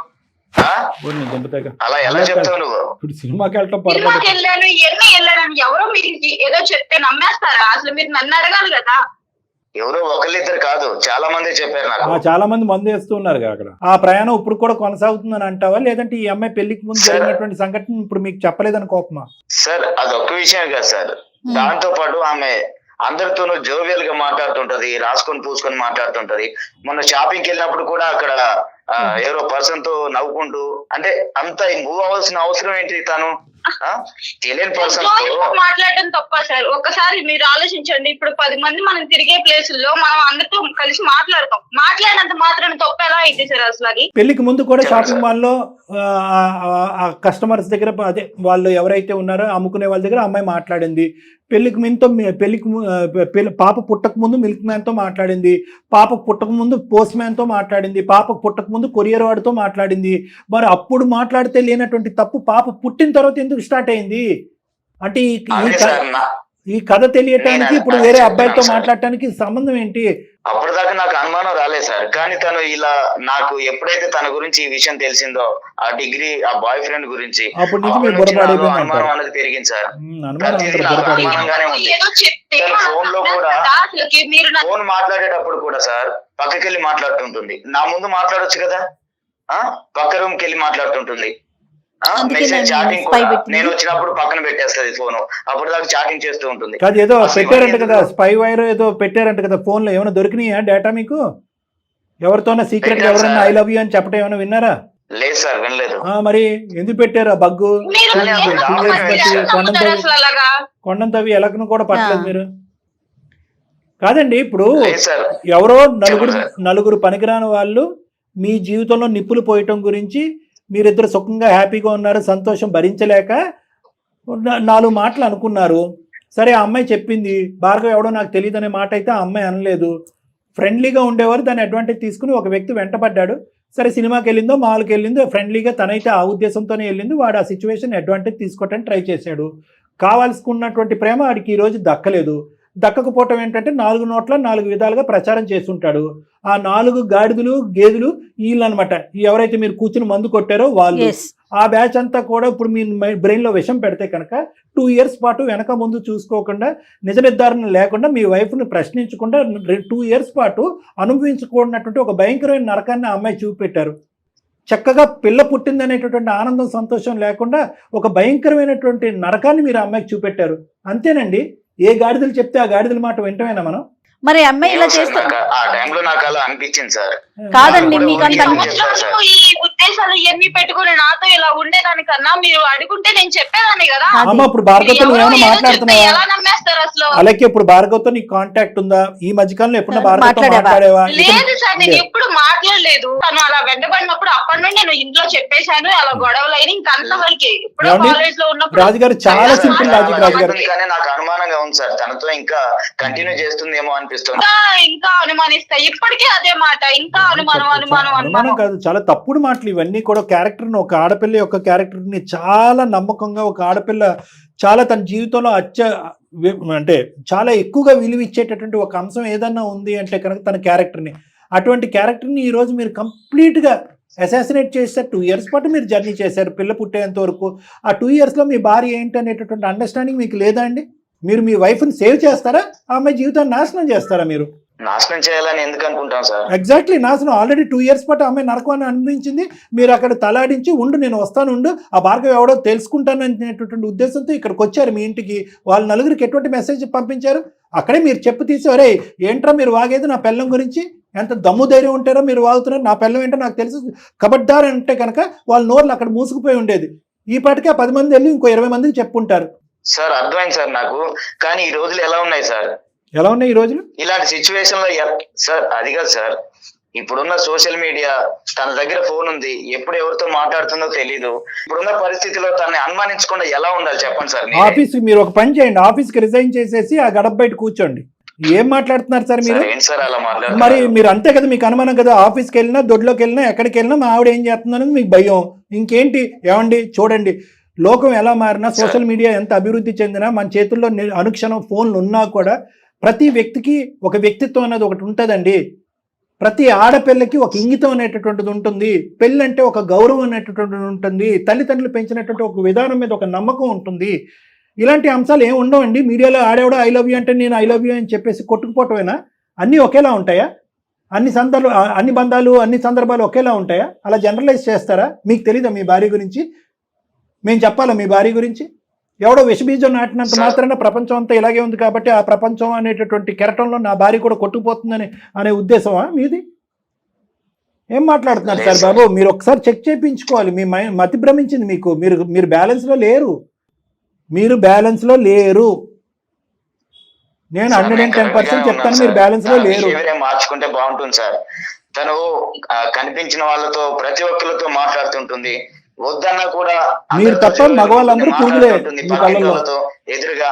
అలా ఎలా చెప్తావు నువ్వు? ఇప్పుడు సినిమాకి వెళ్ళటం సినిమాకి వెళ్ళాను, ఎన్ని వెళ్ళాను, ఎవరో మీరు ఏదో చెప్తే నమ్మేస్తారా? అసలు మీరు నన్ను అడగాలి కదా. ఎవరో ఒకళ్ళిద్దరు కాదు, చాలా మంది చెప్పారు నాకు. చాలా మంది మందు వేస్తున్నారు అక్కడ. ఆ ప్రయాణం ఇప్పుడు కూడా కొనసాగుతుందని అంటావా, లేదంటే ఈ అమ్మాయి పెళ్లికి ముందు జరిగినటువంటి సంఘటన ఇప్పుడు మీకు చెప్పలేదని కోపమా? సార్ అదొక్క విషయం కాదు సార్, దాంతో పాటు ఆమె అందరితోనూ జోవియల్ గా మాట్లాడుతుంటది, రాసుకొని పూసుకొని మాట్లాడుతుంటది. మొన్న షాపింగ్కి వెళ్ళినప్పుడు కూడా అక్కడ ఎవరో పర్సన్ తో నవ్వుకుంటూ, అంటే అంత మూవ్ అవ్వాల్సిన అవసరం ఏంటి? తను తెలియని పర్సన్ మాట్లాడడం తప్ప సార్? ఒకసారి మీరు ఆలోచించండి. ఇప్పుడు 10 మంది మనం తిరిగే ప్లేసుల్లో మనం అందరితో కలిసి మాట్లాడినంత మాత్రం తప్ప ఎలా అయితే సార్ అసలు? అది పెళ్లికి ముందు కూడా షాపింగ్ మాల్ లో కస్టమర్స్ దగ్గర, అదే వాళ్ళు ఎవరైతే ఉన్నారో అమ్ముకునే వాళ్ళ దగ్గర అమ్మాయి మాట్లాడింది. పాప పుట్టక ముందు మిల్క్ మ్యాన్ తో మాట్లాడింది, పాప పుట్టక ముందు పోస్ట్ మ్యాన్ తో మాట్లాడింది, పాప పుట్టక ముందు కొరియర్ వాడితో మాట్లాడింది. మరి అప్పుడు మాట్లాడితే లేనటువంటి తప్పు పాప పుట్టిన తర్వాత ఎందుకు స్టార్ట్ అయింది? అంటే ఈ కథ తెలియటానికి ఇప్పుడు వేరే అబ్బాయితో మాట్లాడటానికి సంబంధం ఏంటి? అప్పటిదాకా నాకు అనుమానం రాలేదు సార్, కానీ తను ఇలా నాకు ఎప్పుడైతే తన గురించి ఈ విషయం తెలిసిందో, ఆ డిగ్రీ ఆ బాయ్ ఫ్రెండ్ గురించి, అప్పటి నుంచి మీరు బుర్రపాడైపోయింది. అనుమానం అనేది పెరిగింది సార్. అనుమానంగానే ఉంది. ఫోన్ లో కూడా, ఫోన్ మాట్లాడేటప్పుడు కూడా సార్ పక్కకి వెళ్ళి మాట్లాడుతుంటుంది. నా ముందు మాట్లాడొచ్చు కదా, పక్క రూమ్ కి వెళ్ళి మాట్లాడుతుంటుంది. మెసేజ్ చాటింగ్ కూడా నేను వచ్చినప్పుడు పక్కన పెట్టేస్తుంది ఫోన్, అప్పుడు దాకా చాటింగ్ చేస్తూ ఉంటుంది. ఏదో పెట్టారంట కదా, స్పై వైర్ ఏదో పెట్టారంట కదా ఫోన్ లో, ఏమైనా దొరికినాయా డేటా మీకు? ఎవరితోనా సీక్రెట్ ఎవరైనా ఐ లవ్ యూ అని చెప్పడం ఏమైనా విన్నారా? లేదు సార్, వినలేదు. మరి ఎందుకు పెట్టారు ఆ బగ్గు? కొండం తవ్వి ఎలకను కూడా పట్టలేదు మీరు. కాదండి, ఇప్పుడు ఎవరో నలుగురు పనికిరాని వాళ్ళు మీ జీవితంలో నిప్పులు పోయటం గురించి మీరిద్దరు సుఖంగా హ్యాపీగా ఉన్నారు, సంతోషం భరించలేక 4 మాటలు అనుకున్నారు. సరే, ఆ అమ్మాయి చెప్పింది, భార్గవ్ ఎవడో నాకు తెలియదు అనే మాట అయితే ఆ అమ్మాయి అనలేదు. ఫ్రెండ్లీగా ఉండేవారు దాన్ని అడ్వాంటేజ్ తీసుకుని ఒక వ్యక్తి వెంటపడ్డాడు. సరే, సినిమాకి వెళ్ళిందో మాల్కి వెళ్ళిందో ఫ్రెండ్లీగా తనైతే ఆ ఉద్దేశంతోనే వెళ్ళింది. వాడు ఆ సిచ్యువేషన్ అడ్వాంటేజ్ తీసుకోవటానికి ట్రై చేశాడు. కావాల్సుకున్నటువంటి ప్రేమ వాడికి ఈరోజు దక్కలేదు. దక్కకపోవటం ఏంటంటే 4 నోట్ల 4 విధాలుగా ప్రచారం చేస్తుంటాడు. ఆ 4 గాడిదలు గేదెలు వీళ్ళు అనమాట. ఎవరైతే మీరు కూర్చుని మందు కొట్టారో వాళ్ళు. ఆ బ్యాచ్ అంతా కూడా ఇప్పుడు మీ బ్రెయిన్ లో విషం పెడితే కనుక 2 years పాటు వెనక ముందు చూసుకోకుండా, నిజ నిర్ధారణ లేకుండా, మీ వైఫ్ని ప్రశ్నించకుండా 2 years పాటు అనుభవించుకున్నటువంటి ఒక భయంకరమైన నరకాన్ని ఆ అమ్మాయి చూపెట్టారు. చక్కగా పిల్ల పుట్టిందనేటటువంటి ఆనందం సంతోషం లేకుండా ఒక భయంకరమైనటువంటి నరకాన్ని మీరు ఆ అమ్మాయికి చూపెట్టారు. అంతేనండి. ఏ గాడిదలు చెప్తే ఆ గాడిదల మాట వింటమేనా మనం? మరి అమ్మాయి ఇలా చేస్తా ఆ టైంలో నాకు అలా అనిపించింది సార్. కాదండి, మీకు అంత ఈ ఉద్దేశాలు ఇవన్నీ పెట్టుకుని నాతో ఇలా ఉండేదానికన్నా మీరు అడుగుంటే నేను చెప్పేదాన్ని కదా. అమ్మ, ఇప్పుడు భార్గవ్తో ఏమైనా మాట్లాడుతున్నావా? ఎలా నమ్మేస్తారు అసలు? అలాగే ఇప్పుడు భార్గవ్తో నీకు కాంటాక్ట్ ఉందా? ఈ మధ్యకాలంలో ఎప్పుడు భార్గవ్తో మాట్లాడేవా? లేదు సార్, నేను ఎప్పుడు మాట్లాడలేదు. తను అలా వెంటబడినప్పుడు అప్పటి నుండి నేను ఇంట్లో చెప్పేశాను, అలా గొడవలు అయినా ఇంకా అంతవరకే. ఇప్పుడు కాలేజ్ లో ఉన్నప్పుడు రాజుగారు చాలా సింపుల్ లాజిక్. రాజుగారు నాకు అనుమానంగా ఉంది సార్, తనతో ఇంకా కంటిన్యూ చేస్తుందేమో అనిపిస్తుంది. ఇంకా అనుమానిస్తా, ఇప్పటికే అదే మాట. ఇంకా అనుమానం కాదు, చాలా తప్పుడు మాటలు ఇవన్నీ కూడా. క్యారెక్టర్ని, ఒక ఆడపిల్ల యొక్క క్యారెక్టర్ని చాలా నమ్మకంగా, ఒక ఆడపిల్ల చాలా తన జీవితంలో అంటే చాలా ఎక్కువగా విలువ ఇచ్చేటటువంటి ఒక అంశం ఏదన్నా ఉంది అంటే కనుక తన క్యారెక్టర్ని, అటువంటి క్యారెక్టర్ని ఈరోజు మీరు కంప్లీట్గా అసాసినేట్ చేశారు. 2 years పాటు మీరు జర్నీ చేశారు పిల్ల పుట్టేంత వరకు. ఆ 2 yearsలో మీ భార్య ఏంటి అనేటటువంటి అండర్స్టాండింగ్ మీకు లేదా అండి? మీరు మీ వైఫ్ని సేవ్ చేస్తారా, ఆమె జీవితాన్ని నాశనం చేస్తారా? మీరు నాశనం చేయాలని ఎందుకు అనుకుంటాం సార్? ఎగ్జాక్ట్లీ నాశనం. ఆల్రెడీ 2 years పాటు ఆమె నరకం అనిపించింది. మీరు అక్కడ తలాడించి ఉండు, నేను వస్తాను, ఉండు, ఆ భార్గవ్ ఎవడో తెలుసుకుంటాను అనేటటువంటి ఉద్దేశంతో ఇక్కడికి వచ్చారు మీ ఇంటికి. వాళ్ళ నలుగురికి ఎటువంటి మెసేజ్ పంపించారు? అక్కడే మీరు చెప్పు తీసి, ఒరే ఏంట్రా మీరు వాగేది నా పిల్లం గురించి, ఎంత దమ్ము ధైర్యం ఉంటారో మీరు వాగుతున్నారు, నా పిల్లం ఏంటో నాకు తెలుసు, కబడ్దార్ అంటే కనుక వాళ్ళ నోర్లు అక్కడ మూసుకుపోయి ఉండేది. ఈ పాటికి ఆ 10 మంది వెళ్ళి ఇంకో 20 మందికి చెప్పుంటారు. సార్ అర్థమైంది సార్ నాకు, కానీ ఈ రోజులు ఎలా ఉన్నాయి సార్? ఎలా ఉన్నాయి ఈ రోజులు? ఇలాంటి సిచ్యువేషన్ లో సార్ అది కాదు సార్, ఇప్పుడున్న సోషల్ మీడియా, తన దగ్గర ఫోన్ ఉంది, ఎప్పుడు ఎవరితో మాట్లాడుతుందో తెలీదు. ఇప్పుడున్న పరిస్థితిలో తనని అనుమానించకుండా ఎలా ఉండాలి చెప్పండి సార్? ఆఫీస్ మీరు ఒక పని చేయండి, ఆఫీస్కి రిజైన్ చేసేసి ఆ గడప బయట కూర్చోండి. ఏం మాట్లాడుతున్నారు సార్ మీరు? ఏంటి సార్ అలా మాట్లాడుతున్నారు? మరి మీరు అంతే కదా, మీకు అనుమానం కదా. ఆఫీస్కి వెళ్ళినా, దొడ్లోకి వెళ్ళినా, ఎక్కడికి వెళ్ళినా మా ఆవిడ ఏం చేస్తుందని మీకు భయం. ఇంకేంటి? ఏమండి చూడండి, లోకం ఎలా మారినా, సోషల్ మీడియా ఎంత అభివృద్ధి చెందినా, మన చేతుల్లో అనుక్షణం ఫోన్లు ఉన్నా కూడా ప్రతి వ్యక్తికి ఒక వ్యక్తిత్వం అనేది ఒకటి ఉంటుందండి. ప్రతి ఆడపిల్లకి ఒక ఇంగితం అనేటటువంటిది ఉంటుంది. పెళ్ళి అంటే ఒక గౌరవం అనేటటువంటిది ఉంటుంది. తల్లిదండ్రులు పెంచినటువంటి ఒక విధానం మీద ఒక నమ్మకం ఉంటుంది. ఇలాంటి అంశాలు ఏమి ఉండవండి. మీడియాలో ఆడేవాడు ఐ లవ్ యూ అంటే నేను ఐ లవ్ యూ అని చెప్పేసి కొట్టుకుపోవటమేనా? అన్నీ ఒకేలా ఉంటాయా? అన్ని బంధాలు, అన్ని సందర్భాలు ఒకేలా ఉంటాయా? అలా జనరలైజ్ చేస్తారా? మీకు తెలీదా మీ భార్య గురించి? మేము చెప్పాలా మీ భార్య గురించి? ఎవడో విషబీజం నాటినంత మాత్రాన ప్రపంచం అంతా ఇలాగే ఉంది కాబట్టి ఆ ప్రపంచం అనేటటువంటి కెరటంలో నా భార్య కూడా కొట్టుకుపోతుందని అనే ఉద్దేశమా మీది? ఏం మాట్లాడుతున్నారు సార్ బాబు? మీరు ఒకసారి చెక్ చేయించుకోవాలి. మీ మతి భ్రమించింది మీకు. మీరు బ్యాలెన్స్లో లేరు. మీరు బ్యాలెన్స్లో లేరు. నేను 110% చెప్తాను, మీరు బ్యాలెన్స్లో లేరు. మార్చుకుంటే బాగుంటుంది సార్. తను కనిపించిన వాళ్ళతో, ప్రతి ఒక్కరితో మాట్లాడుతుంటుంది. వద్దన్నా కూడా మీరు తప్ప మగవాళ్ళందరూ పూజలే ఎదురుగా.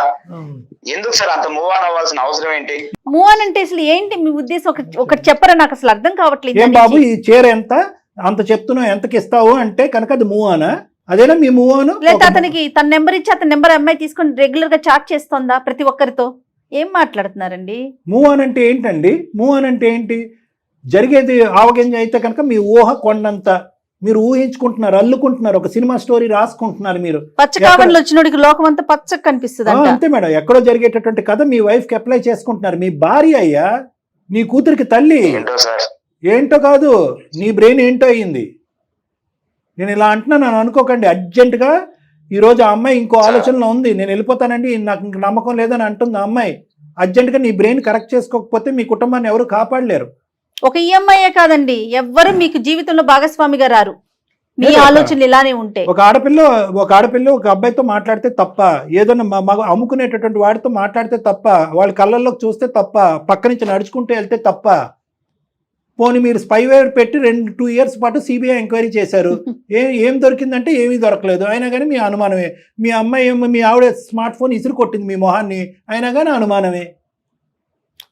ఎందుకు సార్ అంత మూవ్ ఆన్ అవ్వాల్సిన అవసరం ఏంటి? మూవ్ ఆన్ అంటే అసలు ఏంటి మీ ఉద్దేశం? ఒకటి చెప్పరా, నాకు అసలు అర్థం కావట్లేదు. ఏం బాబు ఈ చీర ఎంత అంత చెప్తున్నావు, ఎంతకి ఇస్తావు అంటే కనుక అది మూవ్ ఆనా? అదేనా మీ మూవ్ ఆన్? లేదా అతనికి తన నెంబర్ ఇచ్చి అతని నెంబర్ అమ్మాయి తీసుకొని రెగ్యులర్ గా చాట్ చేస్తుందా ప్రతి ఒక్కరితో? ఏం మాట్లాడుతున్నారండి? మూవ్ ఆన్ అంటే ఏంటండి? మూవ్ ఆన్ అంటే ఏంటి? జరిగేది ఆవగింజ అయితే కనుక మీ ఊహ కొండంత. మీరు ఊహించుకుంటున్నారు, అల్లుకుంటున్నారు, ఒక సినిమా స్టోరీ రాసుకుంటున్నారు. మీరు పచ్చ కావడిలో వచ్చినోడికి లోకం అంతా పచ్చగా కనిపిస్తుంది. అంతే మేడం, ఎక్కడో జరిగేటటువంటి కథ మీ వైఫ్ కి అప్లై చేసుకుంటున్నారు. మీ భార్య అయ్యా, నీ కూతురికి తల్లి. ఏంటో కాదు, నీ బ్రెయిన్ ఏంటో అయ్యింది. నేను ఇలా అంటున్నాను అనుకోకండి. అర్జెంటుగా ఈరోజు ఆ అమ్మాయి ఇంకో ఆలోచనలో ఉంది, నేను వెళ్ళిపోతానండి, నాకు ఇంక నమ్మకం లేదని అంటుంది ఆ అమ్మాయి. అర్జెంటుగా నీ బ్రెయిన్ కరెక్ట్ చేసుకోకపోతే మీ కుటుంబాన్ని ఎవరు కాపాడలేరు. ఒక ఈఎంఐయే కాదండి, ఎవ్వరు మీకు జీవితంలో భాగస్వామిగా రారు మీ ఆలోచనలు ఇలానే ఉంటే. ఒక ఆడపిల్ల ఒక అబ్బాయితో మాట్లాడితే తప్ప, ఏదైనా మగ అమ్ముకునేటటువంటి వాడితో మాట్లాడితే తప్ప, వాళ్ళ కళ్ళల్లోకి చూస్తే తప్ప, పక్క నుంచి నడుచుకుంటూ వెళ్తే తప్ప. పోనీ మీరు స్పైవేర్ పెట్టి 2 years పాటు సిబిఐ ఎంక్వైరీ చేశారు. ఏం దొరికిందంటే ఏమీ దొరకలేదు. అయినా కానీ మీ అనుమానమే. మీ అమ్మాయి మీ ఆవిడ స్మార్ట్ ఫోన్ ఇసురు కొట్టింది మీ మొహాన్ని, అయినా కానీ అనుమానమే.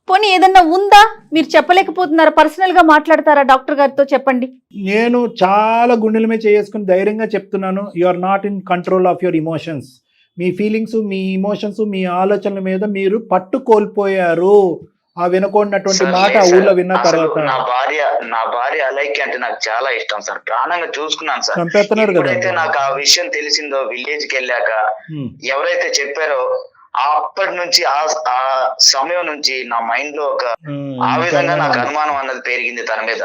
పోనీ ఏదన్నా ఉందా? మీరు చెప్పలేకపోతున్నారా? పర్సనల్ గా మాట్లాడతారా డాక్టర్ గారితో? చెప్పండి. నేను చాలా గుండెల మీద చేసుకుని ధైర్యంగా చెప్తున్నాను, you are not in control of your emotions. మీ ఫీలింగ్స్, మీ ఇమోషన్స్, మీ ఆలోచనల మీద మీరు పట్టు కోల్పోయారు. ఆ వినకూడనటువంటి మాట ఊళ్ళో విన్న తర్వాత. నా భార్య అలైకి అంటే నాకు చాలా ఇష్టం సార్, ప్రాణంగా చూసుకున్నాను సార్. చంపేస్తున్నారు కదా. ఎప్పుడైతే నాకు ఆ విషయం తెలిసిందో, విలేజ్ కి వెళ్ళాక ఎవరైతే చెప్పారో, అప్పటి నుంచి ఆ సమయం నుంచి నా మైండ్ లో ఆ విధంగా నాకు అనుమానం అన్నది పెరిగింది తన మీద.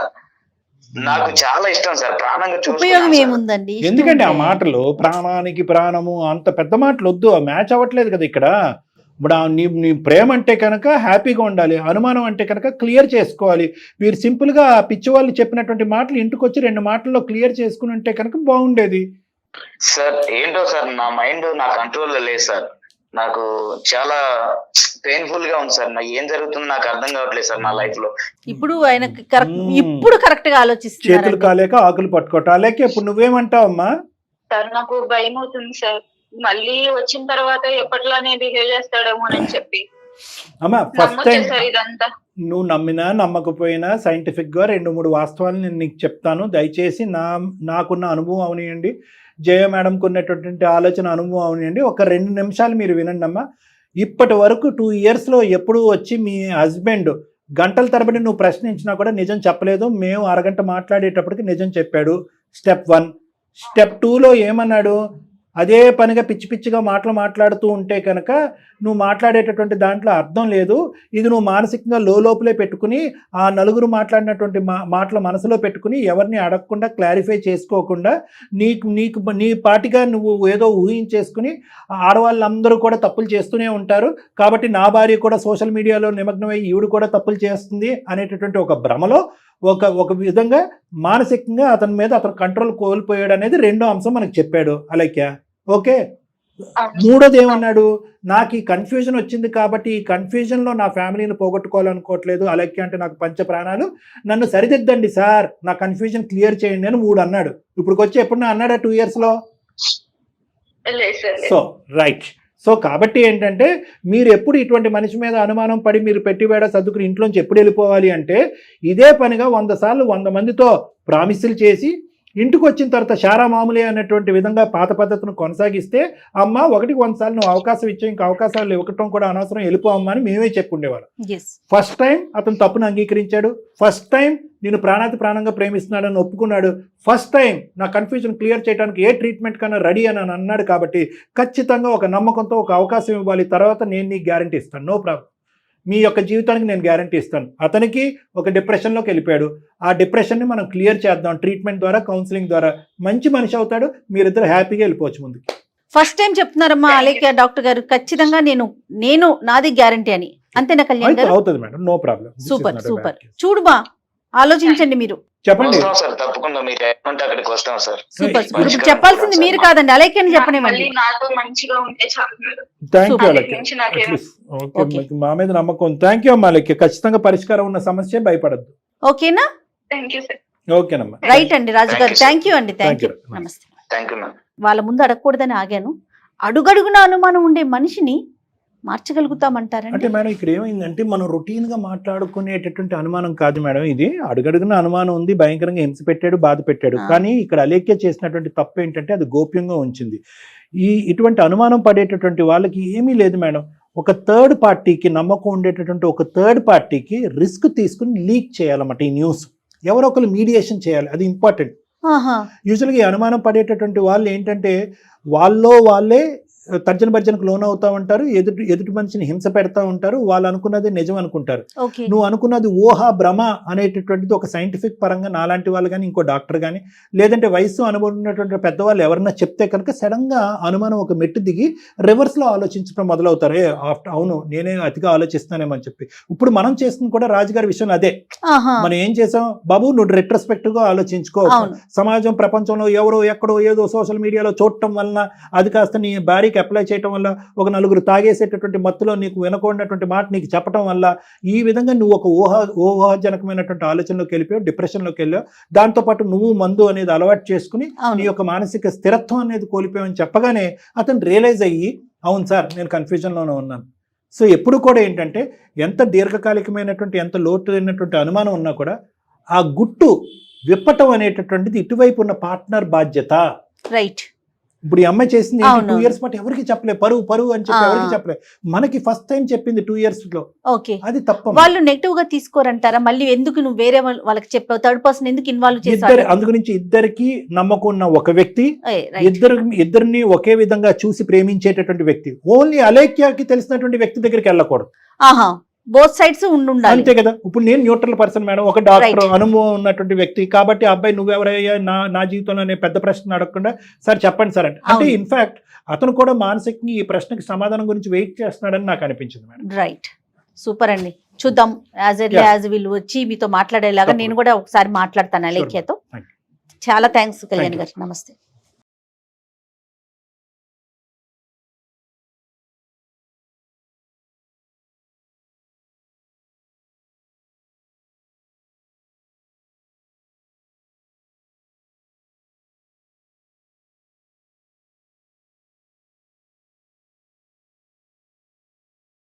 నాకు చాలా ఇష్టం సార్, ప్రాణంగా ఉపయోగం ఏముందండి? ఎందుకంటే ఆ మాటలు, ప్రాణానికి ప్రాణము, అంత పెద్ద మాటలు వద్దు. మ్యాచ్ అవ్వట్లేదు కదా ఇక్కడ. ఇప్పుడు నీ ప్రేమ అంటే కనుక హ్యాపీగా ఉండాలి, అనుమానం అంటే కనుక క్లియర్ చేసుకోవాలి. మీరు సింపుల్గా పిచ్చి వాళ్ళు చెప్పినటువంటి మాటలు ఇంటికి వచ్చి 2 మాటల్లో క్లియర్ చేసుకుని ఉంటే కనుక బాగుండేది. సార్ ఏంటో సార్, నా మైండ్ నా కంట్రోల్లో లేదు సార్. నాకు చాలా పెయిన్ఫుల్ గా ఉంది సార్. నాకు ఏం జరుగుతుందో నాకు అర్థం కావట్లేదు సార్ నా లైఫ్ లో. ఇప్పుడు ఆయన ఇప్పుడు కరెక్ట్ గా ఆలోచిస్తున్నారు. చేతులు కాలేక ఆకులు పట్టుకోవటం. అలాగే ఇప్పుడు నువ్వేమంటావమ్మా? సార్ నాకు భయం అవుతుంది సార్, మళ్ళీ వచ్చిన తర్వాత ఎప్పట్లానే బిహేవ్ చేస్తాడేమో అని చెప్పి. అమ్మా ఫస్ట్ టైం ఇదంతా నువ్వు నమ్మినా నమ్మకపోయినా సైంటిఫిక్ గా 2-3 వాస్తవాలు నేను నీకు చెప్తాను. దయచేసి నాకున్న అనుభవం అవనియండి, జయ మేడంకు ఉన్నటువంటి ఆలోచన అనుభవం అవనియండి, ఒక 2 నిమిషాలు మీరు వినండి అమ్మా. ఇప్పటి వరకు 2 yearsలో ఎప్పుడు వచ్చి మీ హస్బెండ్ గంటల తరబడి నువ్వు ప్రశ్నించినా కూడా నిజం చెప్పలేదు. మేము అరగంట మాట్లాడేటప్పటికి నిజం చెప్పాడు. స్టెప్ 1. స్టెప్ 2లో ఏమన్నాడు? అదే పనిగా పిచ్చి పిచ్చిగా మాట్లాడుతూ ఉంటే కనుక నువ్వు మాట్లాడేటటువంటి దాంట్లో అర్థం లేదు. ఇది నువ్వు మానసికంగా లోపలే పెట్టుకుని ఆ నలుగురు మాట్లాడినటువంటి మాటలు మనసులో పెట్టుకుని ఎవరిని అడగకుండా క్లారిఫై చేసుకోకుండా నీ పాటిగా నువ్వు ఏదో ఊహించేసుకుని ఆడవాళ్ళందరూ కూడా తప్పులు చేస్తూనే ఉంటారు, కాబట్టి నా భార్య కూడా సోషల్ మీడియాలో నిమగ్నమై ఈవిడ కూడా తప్పులు చేస్తుంది అనేటటువంటి ఒక భ్రమలో ఒక విధంగా మానసికంగా అతని మీద అతను కంట్రోల్ కోల్పోయాడు అనేది రెండో అంశం మనకు చెప్పాడు అలైక్య. ఓకే, మూడోది ఏమన్నాడు, నాకు ఈ కన్ఫ్యూజన్ వచ్చింది కాబట్టి ఈ కన్ఫ్యూజన్లో నా ఫ్యామిలీని పోగొట్టుకోవాలనుకోవట్లేదు అలైక్య అంటే నాకు పంచ ప్రాణాలు, నన్ను సరిదిద్దండి సార్, నా కన్ఫ్యూజన్ క్లియర్ చేయండి అని 3 అన్నాడు. ఇప్పుడు వచ్చి ఎప్పుడు అన్నాడా 2 yearsలో? So right. సో కాబట్టి ఏంటంటే మీరు ఎప్పుడు ఇటువంటి మనిషి మీద అనుమానం పడి మీరు పెట్టివేడ సర్దుకుని ఇంట్లోంచి ఎప్పుడు వెళ్ళిపోవాలి అంటే ఇదే పనిగా 100 సార్లు 100 మందితో ప్రామిసులు చేసి ఇంటికి వచ్చిన తర్వాత శారా మామూలే అన్నటువంటి విధంగా పాత పద్ధతిని కొనసాగిస్తే అమ్మ 100 సార్లు నువ్వు అవకాశం ఇచ్చావు, ఇంకా అవకాశాలు ఇవ్వటం కూడా అనవసరం, వెళ్ళిపో అమ్మ అని మేమే చెప్పుండేవాళ్ళం. ఫస్ట్ టైం అతను తప్పును అంగీకరించాడు, ఫస్ట్ టైం నేను ప్రాణాతి ప్రాణంగా ప్రేమిస్తున్నాడని ఒప్పుకున్నాడు, ఫస్ట్ టైం నా కన్ఫ్యూజన్ క్లియర్ చేయడానికి ఏ ట్రీట్మెంట్ కన్నా రెడీ అని అన్నాడు. కాబట్టి ఖచ్చితంగా ఒక నమ్మకంతో ఒక అవకాశం ఇవ్వాలి, తర్వాత నేను నీకు గ్యారంటీ ఇస్తాను, నో ప్రాబ్లం, మీ యొక్క జీవితానికి నేను గ్యారంటీ ఇస్తాను. అతనికి ఒక డిప్రెషన్లోకి వెళ్ళిపోయాడు, ఆ డిప్రెషన్ని మనం క్లియర్ చేద్దాం ట్రీట్మెంట్ ద్వారా, కౌన్సిలింగ్ ద్వారా, మంచి మనిషి అవుతాడు, మీరిద్దరు హ్యాపీగా వెళ్ళిపోవచ్చు ముందుకు. ఫస్ట్ టైం చెప్తున్నారమ్మా అలైక్య డాక్టర్ గారు, ఖచ్చితంగా నేను నాది గ్యారంటీ అని, అంతేనా కళ్యాణ్ గారు? అవుతుంది madam, no problem. Super super. చూడుమా, ఆలోచించండి మీరు. చెప్పండి సార్, తప్పకుండా మీరు ఎక్కడుంటే అక్కడికి వస్తాం సార్. సూపర్. ఇప్పుడు చెప్పాల్సింది మీరు కాదండి, అలైక్యని చెప్పనివ్వండి. నాతో మంచిగా ఉంటే చాలు. థ్యాంక్ యూ అలైక్య, ఓకే, మా మీద నమ్మకం. థ్యాంక్ యూ అమ్మా అలైక్య, ఖచ్చితంగా పరిష్కారం ఉన్న సమస్య, భయపడద్దు. ఓకేనా? Thank you sir. ఓకేనమ్మా, రైట్ అండి రాజు గారు, థ్యాంక్ యూ అండి, థ్యాంక్ యూ, నమస్తే. Thank you ma'am. వాళ్ళ ముందు అడగకూడదని ఆగాను. అడుగడుగున అనుమానం ఉండే మనిషిని మార్చగలుగుతామంటారండి? అంటే మేడం ఇక్కడ ఏమైందంటే మనం రొటీన్గా మాట్లాడుకునేటటువంటి అనుమానం కాదు మేడం, ఇది అడుగడుగున అనుమానం ఉంది, భయంకరంగా హింస పెట్టాడు, బాధ పెట్టాడు. కానీ ఇక్కడ అలేఖ్య చేసినటువంటి తప్పు ఏంటంటే అది గోప్యంగా ఉంచింది. ఇటువంటి అనుమానం పడేటటువంటి వాళ్ళకి ఏమీ లేదు మేడం, ఒక థర్డ్ పార్టీకి నమ్మకం ఉండేటటువంటి ఒక థర్డ్ పార్టీకి రిస్క్ తీసుకుని లీక్ చేయాలన్నమాట ఈ న్యూస్, ఎవరో ఒకరు మీడియేషన్ చేయాలి, అది ఇంపార్టెంట్. యూజువల్గా ఈ అనుమానం పడేటటువంటి వాళ్ళు ఏంటంటే వాళ్ళే తర్జన భర్జనకు లోన్ అవుతా ఉంటారు, ఎదుటి మనిషిని హింస పెడతా ఉంటారు, వాళ్ళు అనుకున్నది నిజం అనుకుంటారు. నువ్వు అనుకున్నది ఊహా భ్రమ అనేటటువంటిది ఒక సైంటిఫిక్ పరంగా నాలాంటి వాళ్ళు కానీ ఇంకో డాక్టర్ కానీ లేదంటే వయసు అనుభవం ఉన్నటువంటి పెద్దవాళ్ళు ఎవరన్నా చెప్తే కనుక సడన్ గా అనుమానం ఒక మెట్టు దిగి రివర్స్ లో ఆలోచించడం మొదలవుతారు. అవును నేనే అతిగా ఆలోచిస్తానేమని చెప్పి. ఇప్పుడు మనం చేస్తుంది కూడా రాజుగారి విషయంలో అదే. మనం ఏం చేసాం బాబు, నువ్వు రెట్రోస్పెక్టివ్ గా ఆలోచించుకో, సమాజం ప్రపంచంలో ఎవరో ఎక్కడో ఏదో సోషల్ మీడియాలో చూడటం వలన అది కాస్త నీ భార్యకి అప్లై చేయటం వల్ల, ఒక నలుగురు తాగేసేటటువంటి మత్తులో నీకు వినకూడనటువంటి మాట నీకు చెప్పడం వల్ల ఈ విధంగా నువ్వు ఒక ఊహాజనకమైనటువంటి ఆలోచనలోకి వెళ్ళిపోయావు, డిప్రెషన్లోకి వెళ్ళావు. దాంతోపాటు నువ్వు మందు అనేది అలవాటు చేసుకుని నీ యొక్క మానసిక స్థిరత్వం అనేది కోల్పోయావని చెప్పగానే అతను రియలైజ్ అయ్యి అవును సార్ నేను కన్ఫ్యూజన్లోనే ఉన్నాను. సో ఎప్పుడు కూడా ఏంటంటే ఎంత దీర్ఘకాలికమైనటువంటి ఎంత లోటు అయినటువంటి అనుమానం ఉన్నా కూడా ఆ గుట్టు విప్పటం అనేటటువంటిది ఇటువైపు ఉన్న పార్ట్నర్ బాధ్యత. రైట్. ఇప్పుడు ఈ అమ్మాయి చేసింది 2 years పాటు ఎవరికి చెప్పలే, పరువు అని చెప్పి ఎవరికి చెప్పలే, మనకి ఫస్ట్ టైం చెప్పింది 2 years లో. అది తప్ప వాళ్ళు నెగిటివ్ గా తీసుకోరంటారా? మళ్ళీ ఎందుకు నువ్వు వేరే వాళ్ళకి చెప్పావు, థర్డ్ పర్సన్ ఎందుకు ఇన్వాల్వ్ చేశారు? అందుగురించి ఇద్దరికి నమ్మకం ఉన్న ఒక వ్యక్తి, ఇద్దరిని ఒకే విధంగా చూసి ప్రేమించేటటువంటి వ్యక్తి, ఓన్లీ అలేఖ్యకి తెలిసినటువంటి వ్యక్తి దగ్గరికి వెళ్ళకూడదు. బోత్ సైడ్స్ ఉండాలి, అంతే కదా. ఇప్పుడు నేను న్యూట్రల్ పర్సన్ మేడం, ఒక డాక్టర్ అనుభవం ఉన్నటువంటి వ్యక్తి కాబట్టి అబ్బాయి నువ్వెవరయ్యా నా జీవితంలో నేను పెద్ద ప్రశ్న అడగకుండా సార్ చెప్పండి సార్ అంటే ఇన్ఫాక్ట్ అతను కూడా మానసికంగా ఈ ప్రశ్నకి సమాధానం గురించి వెయిట్ చేస్తున్నాడని నాకు అనిపించింది మేడం. రైట్, సూపర్ అండి. చూద్దాం యాజ్ వీళ్ళు వచ్చి మీతో మాట్లాడేలాగా నేను కూడా ఒకసారి మాట్లాడతాను అలేఖ్యతో. చాలా థ్యాంక్స్ కళ్యాణ్ గారు, నమస్తే.